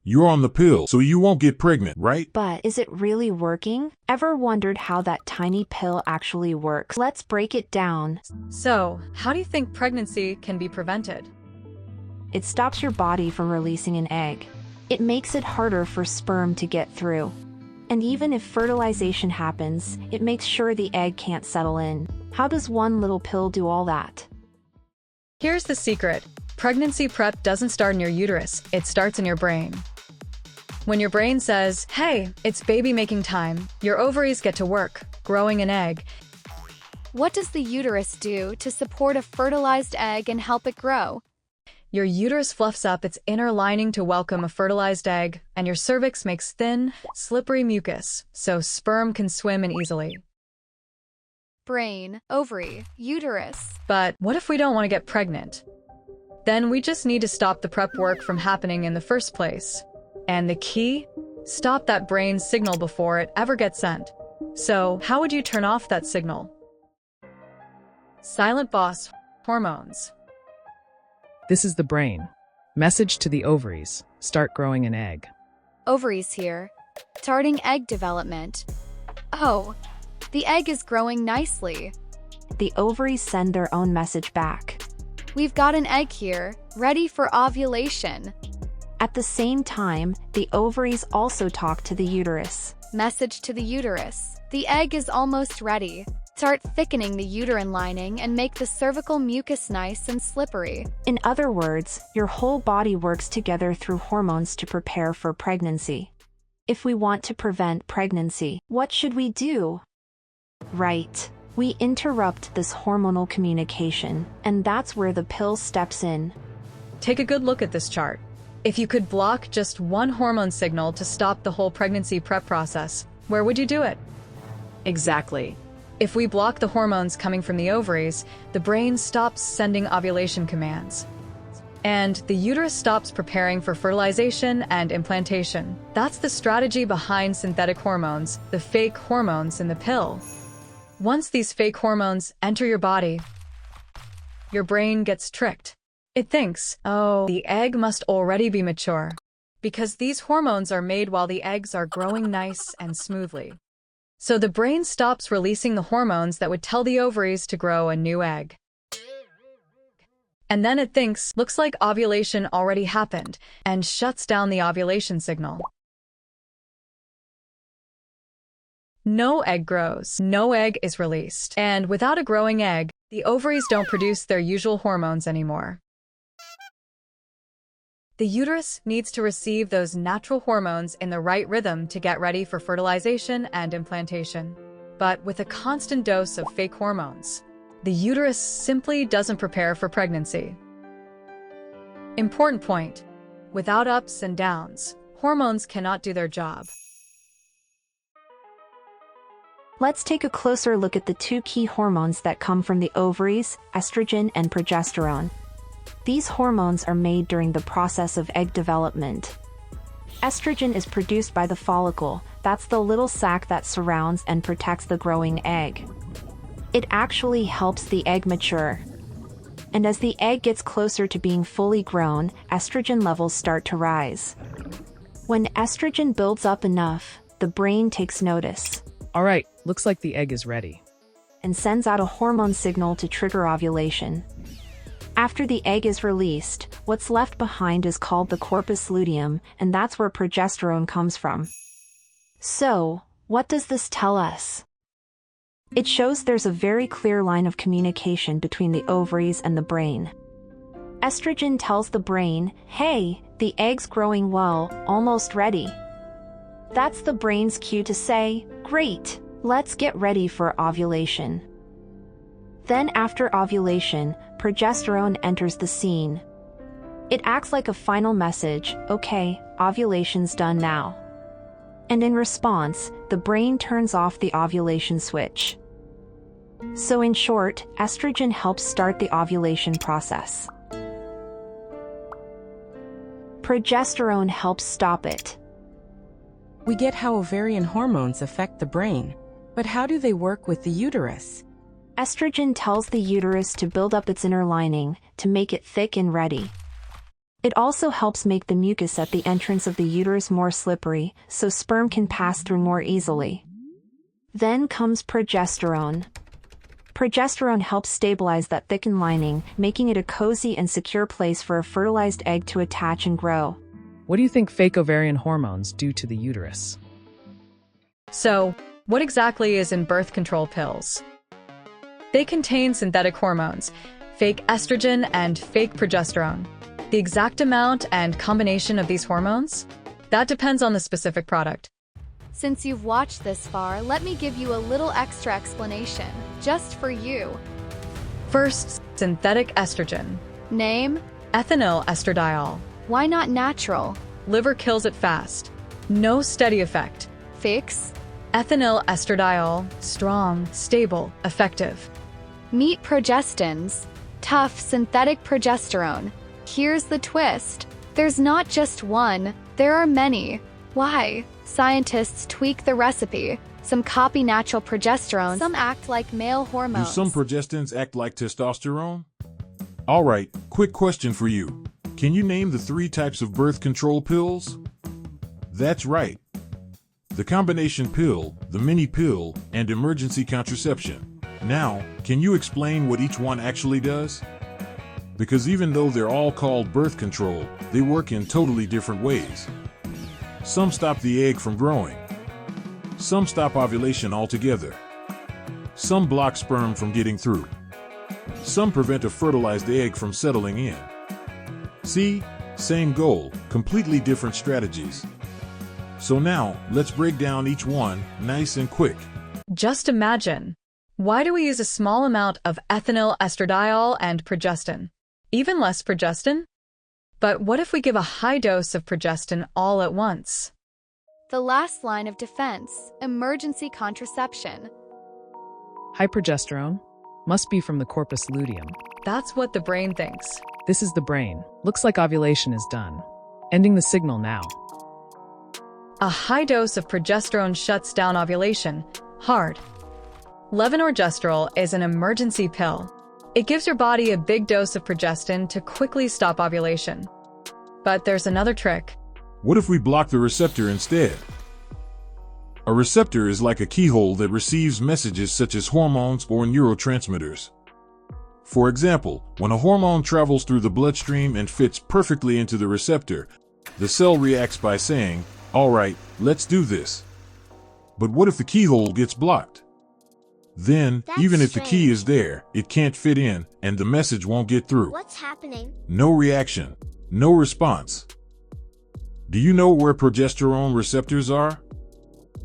You're on the pill, so you won't get pregnant, right? But is it really working? Ever wondered how that tiny pill actually works? Let's break it down. So, how do you think pregnancy can be prevented? It stops your body from releasing an egg. It makes it harder for sperm to get through. And even if fertilization happens, it makes sure the egg can't settle in. How does one little pill do all that? Here's the secret. Pregnancy prep doesn't start in your uterus, it starts in your brain. When your brain says, hey, it's baby-making time, your ovaries get to work, growing an egg. What does the uterus do to support a fertilized egg and help it grow? Your uterus fluffs up its inner lining to welcome a fertilized egg, and your cervix makes thin, slippery mucus, so sperm can swim in easily. Brain, ovary, uterus. But what if we don't want to get pregnant? Then we just need to stop the prep work from happening in the first place. And the key? Stop that brain signal before it ever gets sent. So, how would you turn off that signal? Silent boss, hormones. This is the brain. Message to the ovaries. Start growing an egg. Ovaries here. Starting egg development. Oh, the egg is growing nicely. The ovaries send their own message back. We've got an egg here, ready for ovulation. At the same time, the ovaries also talk to the uterus. Message to the uterus. The egg is almost ready. Start thickening the uterine lining and make the cervical mucus nice and slippery. In other words, your whole body works together through hormones to prepare for pregnancy. If we want to prevent pregnancy, what should we do? Right. We interrupt this hormonal communication, and that's where the pill steps in. Take a good look at this chart. If you could block just one hormone signal to stop the whole pregnancy prep process, where would you do it? Exactly. If we block the hormones coming from the ovaries, the brain stops sending ovulation commands. And the uterus stops preparing for fertilization and implantation. That's the strategy behind synthetic hormones, the fake hormones in the pill. Once these fake hormones enter your body, your brain gets tricked. It thinks, oh, the egg must already be mature, because these hormones are made while the eggs are growing nice and smoothly. So the brain stops releasing the hormones that would tell the ovaries to grow a new egg. And then it thinks, looks like ovulation already happened, and shuts down the ovulation signal. No egg grows, no egg is released, and without a growing egg, the ovaries don't produce their usual hormones anymore. The uterus needs to receive those natural hormones in the right rhythm to get ready for fertilization and implantation. But with a constant dose of fake hormones, the uterus simply doesn't prepare for pregnancy. Important point: without ups and downs, hormones cannot do their job. Let's take a closer look at the two key hormones that come from the ovaries, estrogen and progesterone. These hormones are made during the process of egg development. Estrogen is produced by the follicle, that's the little sac that surrounds and protects the growing egg. It actually helps the egg mature. And as the egg gets closer to being fully grown, estrogen levels start to rise. When estrogen builds up enough, the brain takes notice. All right, looks like the egg is ready. And sends out a hormone signal to trigger ovulation. After the egg is released, what's left behind is called the corpus luteum, and that's where progesterone comes from. So, what does this tell us? It shows there's a very clear line of communication between the ovaries and the brain. Estrogen tells the brain, hey, the egg's growing well, almost ready. That's the brain's cue to say, great, let's get ready for ovulation. Then after ovulation, progesterone enters the scene. It acts like a final message, okay, ovulation's done now. And in response, the brain turns off the ovulation switch. So in short, estrogen helps start the ovulation process. Progesterone helps stop it. We get how ovarian hormones affect the brain, but how do they work with the uterus? Estrogen tells the uterus to build up its inner lining, to make it thick and ready. It also helps make the mucus at the entrance of the uterus more slippery, so sperm can pass through more easily. Then comes progesterone. Progesterone helps stabilize that thickened lining, making it a cozy and secure place for a fertilized egg to attach and grow. What do you think fake ovarian hormones do to the uterus? So, what exactly is in birth control pills? They contain synthetic hormones, fake estrogen and fake progesterone. The exact amount and combination of these hormones? That depends on the specific product. Since you've watched this far, let me give you a little extra explanation, just for you. First, synthetic estrogen. Name? Ethinyl estradiol. Why not natural? Liver kills it fast. No steady effect. Fix? Ethinyl estradiol. Strong, stable, effective. Meet progestins. Tough, synthetic progesterone. Here's the twist. There's not just one, there are many. Why? Scientists tweak the recipe. Some copy natural progesterone, some act like male Do hormones. some progestins act like testosterone? Alright, quick question for you. Can you name the 3 types of birth control pills? That's right. The combination pill, the mini pill, and emergency contraception. Now, can you explain what each one actually does? Because even though they're all called birth control, they work in totally different ways. Some stop the egg from growing. Some stop ovulation altogether. Some block sperm from getting through. Some prevent a fertilized egg from settling in. See? Same goal, completely different strategies. So now, let's break down each one, nice and quick. Just imagine. Why do we use a small amount of ethinyl estradiol and progestin? Even less progestin? But what if we give a high dose of progestin all at once? The last line of defense, emergency contraception. High progesterone must be from the corpus luteum. That's what the brain thinks. This is the brain. Looks like ovulation is done. Ending the signal now. A high dose of progesterone shuts down ovulation. Hard. Levonorgestrel is an emergency pill. It gives your body a big dose of progestin to quickly stop ovulation. But there's another trick. What if we block the receptor instead? A receptor is like a keyhole that receives messages such as hormones or neurotransmitters. For example, when a hormone travels through the bloodstream and fits perfectly into the receptor, the cell reacts by saying, "All right, let's do this." But what if the keyhole gets blocked? Then, even if the key is there, it can't fit in, and the message won't get through. What's happening? No reaction, no response. Do you know where progesterone receptors are?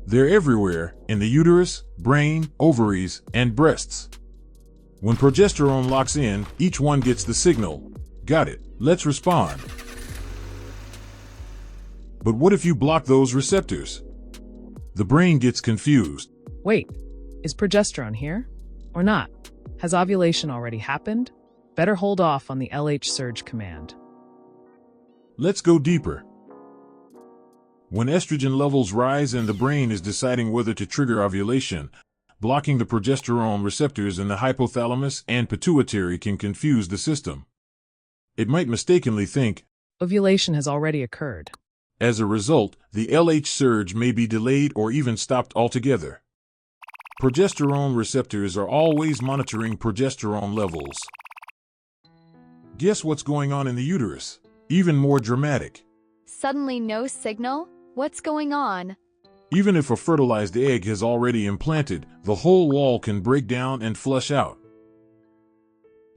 They're everywhere, in the uterus, brain, ovaries, and breasts. When progesterone locks in, each one gets the signal. Got it, let's respond. But what if you block those receptors? The brain gets confused. Wait, is progesterone here? Or not? Has ovulation already happened? Better hold off on the LH surge command. Let's go deeper. When estrogen levels rise and the brain is deciding whether to trigger ovulation, blocking the progesterone receptors in the hypothalamus and pituitary can confuse the system. It might mistakenly think, Ovulation has already occurred. as a result, the LH surge may be delayed or even stopped altogether. Progesterone receptors are always monitoring progesterone levels. Guess what's going on in the uterus? Even more dramatic. Suddenly no signal? What's going on? Even if a fertilized egg has already implanted, the whole wall can break down and flush out.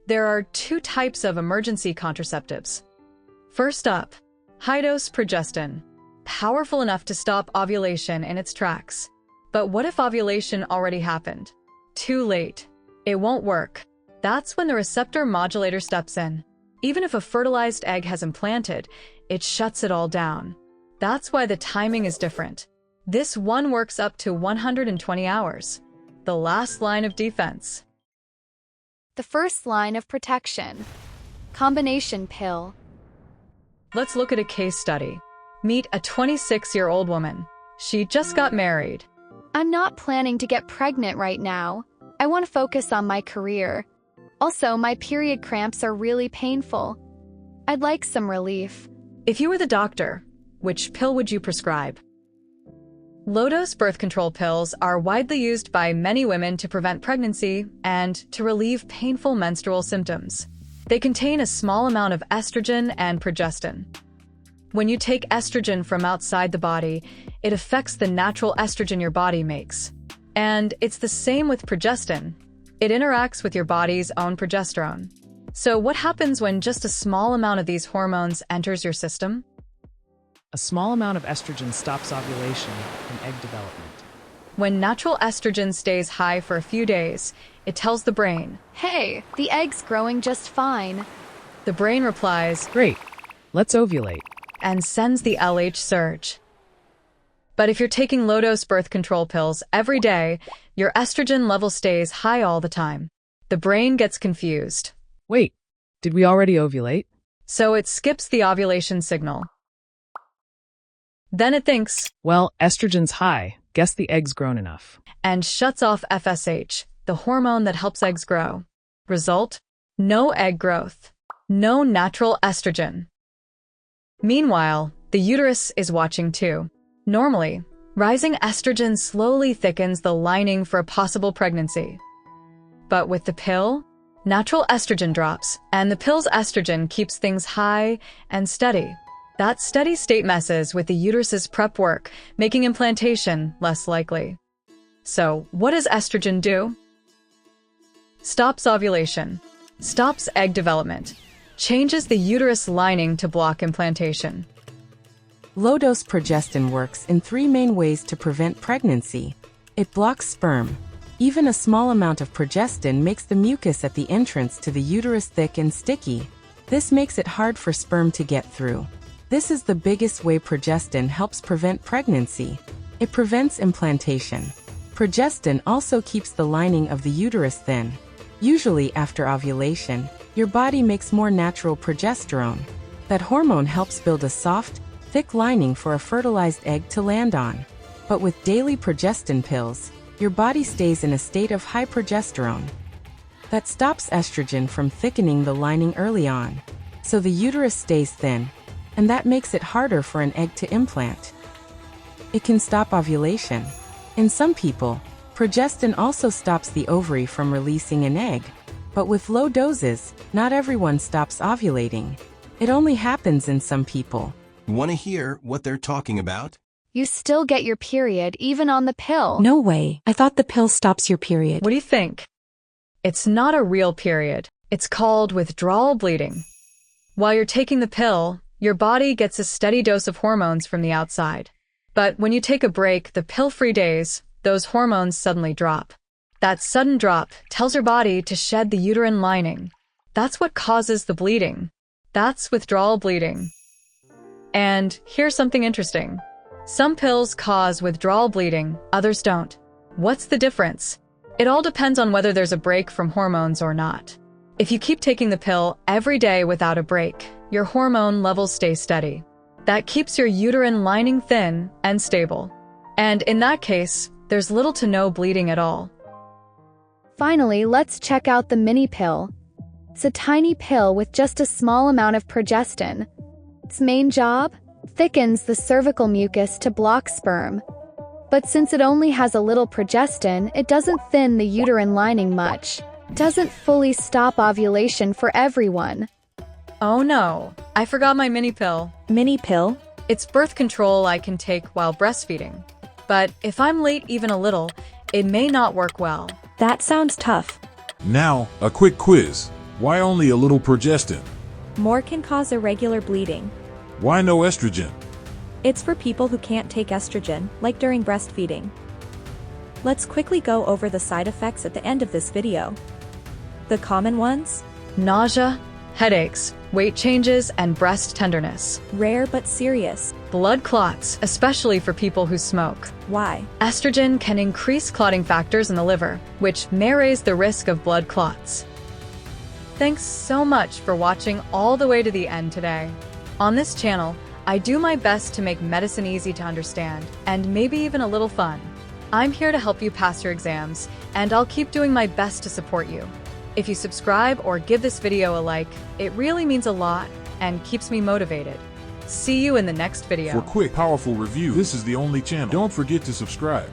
There are 2 types of emergency contraceptives. First up, high-dose progestin. Powerful enough to stop ovulation in its tracks. But what if ovulation already happened? Too late. It won't work. That's when the receptor modulator steps in. Even if a fertilized egg has implanted, it shuts it all down. That's why the timing is different. This one works up to 120 hours. The last line of defense. The first line of protection. Combination pill. Let's look at a case study. Meet a 26-year-old woman. She just got married. I'm not planning to get pregnant right now. I want to focus on my career. Also, my period cramps are really painful. I'd like some relief. If you were the doctor, which pill would you prescribe? Low-dose birth control pills are widely used by many women to prevent pregnancy and to relieve painful menstrual symptoms. They contain a small amount of estrogen and progestin. When you take estrogen from outside the body, it affects the natural estrogen your body makes. And it's the same with progestin. It interacts with your body's own progesterone. So what happens when just a small amount of these hormones enters your system? A small amount of estrogen stops ovulation and egg development. When natural estrogen stays high for a few days, it tells the brain. Hey, the egg's growing just fine. The brain replies, Great, let's ovulate. and sends the LH surge. But if you're taking low-dose birth control pills every day, your estrogen level stays high all the time. The brain gets confused. Wait, did we already ovulate? So it skips the ovulation signal. Then it thinks, Well, estrogen's high. Guess the egg's grown enough. and shuts off FSH, the hormone that helps eggs grow. Result? No egg growth. No natural estrogen. Meanwhile, the uterus is watching too. Normally, rising estrogen slowly thickens the lining for a possible pregnancy. But with the pill, natural estrogen drops, and the pill's estrogen keeps things high and steady. That steady state messes with the uterus's prep work, making implantation less likely. So, what does estrogen do? Stops ovulation, stops egg development, changes the uterus lining to block implantation. Low-dose progestin works in 3 main ways to prevent pregnancy. It blocks sperm. Even a small amount of progestin makes the mucus at the entrance to the uterus thick and sticky. This makes it hard for sperm to get through. This is the biggest way progestin helps prevent pregnancy. It prevents implantation. Progestin also keeps the lining of the uterus thin. Usually after ovulation, your body makes more natural progesterone. That hormone helps build a soft, thick lining for a fertilized egg to land on. But with daily progestin pills, your body stays in a state of high progesterone. That stops estrogen from thickening the lining early on. So the uterus stays thin, and that makes it harder for an egg to implant. It can stop ovulation. In some people, progestin also stops the ovary from releasing an egg. But with low doses, not everyone stops ovulating. It only happens in some people. Want to hear what they're talking about? You still get your period even on the pill. No way. I thought the pill stops your period. What do you think? It's not a real period. It's called withdrawal bleeding. While you're taking the pill, your body gets a steady dose of hormones from the outside. But when you take a break, the pill-free days, those hormones suddenly drop. That sudden drop tells your body to shed the uterine lining. That's what causes the bleeding. That's withdrawal bleeding. And here's something interesting. Some pills cause withdrawal bleeding, others don't. What's the difference? It all depends on whether there's a break from hormones or not. If you keep taking the pill every day without a break, your hormone levels stay steady. That keeps your uterine lining thin and stable. And in that case, there's little to no bleeding at all. Finally, let's check out the mini pill. It's a tiny pill with just a small amount of progestin. Its main job? Thickens the cervical mucus to block sperm. But since it only has a little progestin, it doesn't thin the uterine lining much. Doesn't fully stop ovulation for everyone. Oh no, I forgot my mini pill. Mini pill? It's birth control I can take while breastfeeding. But if I'm late even a little, it may not work well. That sounds tough. Now, a quick quiz. Why only a little progestin? More can cause irregular bleeding. Why no estrogen? It's for people who can't take estrogen, like during breastfeeding. Let's quickly go over the side effects at the end of this video. The common ones? Nausea, headaches, weight changes, and breast tenderness. Rare but serious. Blood clots, especially for people who smoke. Why? Estrogen can increase clotting factors in the liver, which may raise the risk of blood clots. Thanks so much for watching all the way to the end today. On this channel, I do my best to make medicine easy to understand, and maybe even a little fun. I'm here to help you pass your exams, and I'll keep doing my best to support you. If you subscribe or give this video a like, it really means a lot, and keeps me motivated. See you in the next video. For quick, powerful review, this is the only channel. Don't forget to subscribe.